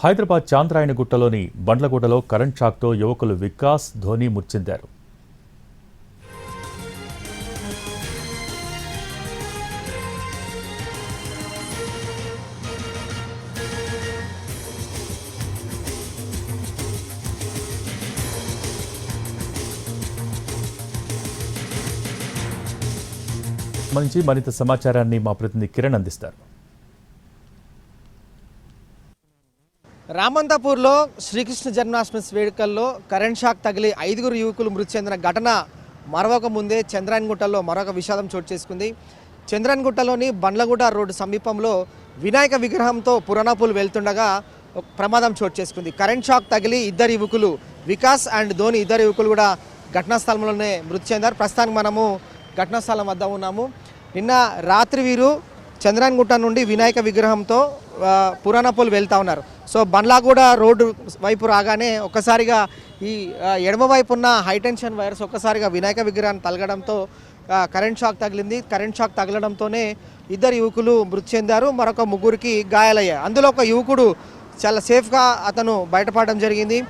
Hyderabad చాంద్రాయణగుట్టలోని బండ్లగూడలో current షాక్తో యువకులు వికాస్, ధోని మృతి చెందారు. సంబంధించి మరింత సమాచారాన్ని మా ప్రతినిధి కిరణ్ అందిస్తారు. రామంతపూర్లో శ్రీకృష్ణ జన్మాష్టమి వేడుకల్లో కరెంట్ షాక్ తగిలి 5 యువకులు మృతి చెందిన ఘటన మరొక ముందే చంద్రాయణగుట్టలో మరొక విషాదం చోటు చేసుకుంది. చంద్రాయణగుట్టలోని బండ్లగూడ రోడ్డు సమీపంలో వినాయక విగ్రహంతో పురాణాపూల్ వెళ్తుండగా ప్రమాదం చోటు చేసుకుంది. కరెంట్ షాక్ తగిలి 2 యువకులు వికాస్ అండ్ ధోని 2 యువకులు కూడా ఘటనా స్థలంలోనే మృతి చెందారు. ప్రస్తుతానికి మనము ఘటనా స్థలం వద్ద ఉన్నాము. నిన్న రాత్రి వీరు చంద్రాయణగుట్ట నుండి వినాయక విగ్రహంతో పురాణాపూల్ వెళ్తూ ఉన్నారు. సో బండ్లగూడ రోడ్డు వైపు రాగానే ఒక్కసారిగా ఈ ఎడమ వైపు ఉన్న హైటెన్షన్ వైర్స్ ఒక్కసారిగా వినాయక విగ్రహాన్ని తగలడంతో కరెంట్ షాక్ తగిలింది. కరెంట్ షాక్ తగలడంతోనే 2 యువకులు మృతి చెందారు. మరొక 3 గాయాలయ్యాయి. అందులో ఒక యువకుడు చాలా సేఫ్గా అతను బయటపడడం జరిగింది.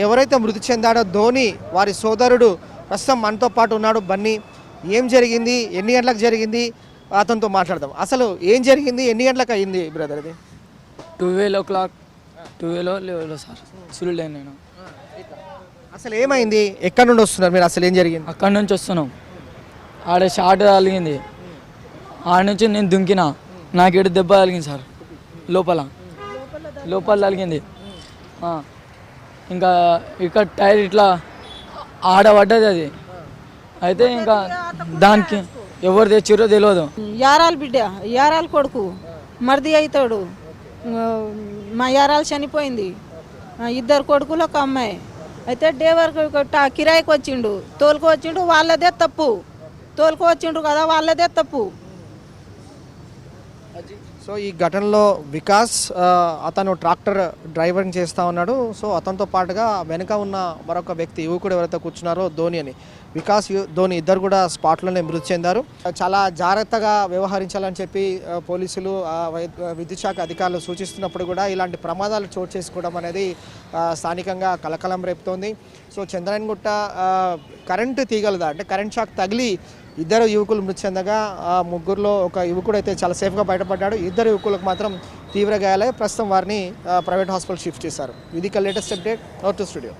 ఎవరైతే మృతి చెందాడో ధోని వారి సోదరుడు ప్రస్తుతం మనతో పాటు ఉన్నాడు. బన్నీ, ఏం జరిగింది, ఎన్ని గంటలకు జరిగింది, అతనితో మాట్లాడదాం. అసలు ఏం జరిగింది, ఎన్ని గంటలకు అయింది బ్రదర్? అది 12 o'clock 12 సార్ సులులే. నేను అసలు ఏమైంది, ఎక్కడి నుండి వస్తున్నారు మీరు, అసలు ఏం జరిగింది? అక్కడి నుంచి వస్తున్నాం. ఆడ షార్ట్ తగిలింది. ఆడ నుంచి నేను దుంకిన, నాకు ఎటు దెబ్బ తగిలింది సార్. లోపల తగిలింది. ఇంకా ఇక్కడ టైర్ ఇట్లా ఆడబడ్డది. అది అయితే ఇంకా దానికి ఎవరు తెచ్చిరో తెలియదు. యారాలు బిడ్డ, యారాలు కొడుకు మరిది అవుతాడు. మా యారాలు చనిపోయింది. 2 కొడుకులు, ఒక అమ్మాయి. అయితే డ్రైవర్ కిరాయికి వచ్చిండు, తోలుకు వచ్చిండు, వాళ్ళదే తప్పు. తోలుకు వచ్చిండు కదా, వాళ్ళదే తప్పు. సో ఈ ఘటనలో వికాస్ అతను ట్రాక్టర్ డ్రైవింగ్ చేస్తూ ఉన్నాడు. సో అతనితో పాటుగా వెనుక ఉన్న మరొక వ్యక్తి యువకుడు ఎవరైతే కూర్చున్నారో ధోని అని, వికాస్ ధోని 2 కూడా స్పాట్లోనే మృతి చెందారు. చాలా జాగ్రత్తగా వ్యవహరించాలని చెప్పి పోలీసులు, విద్యుత్ శాఖ అధికారులు సూచిస్తున్నప్పుడు కూడా ఇలాంటి ప్రమాదాలు చోటు చేసుకోవడం అనేది స్థానికంగా కలకలం రేపుతోంది. సో చంద్రాయణగుట్ట కరెంటు తీగలదా అంటే కరెంట్ షాక్ తగిలి 2 యువకులు మృతి చెందగా 3లో ఒక యువకుడు అయితే చాలా సేఫ్గా బయటపడ్డాడు. 2 యువకులకు మాత్రం తీవ్ర గాయాలై ప్రస్తుతం వారిని ప్రైవేట్ హాస్పిటల్ షిఫ్ట్ చేశారు. ఇది latest update. Out to studio.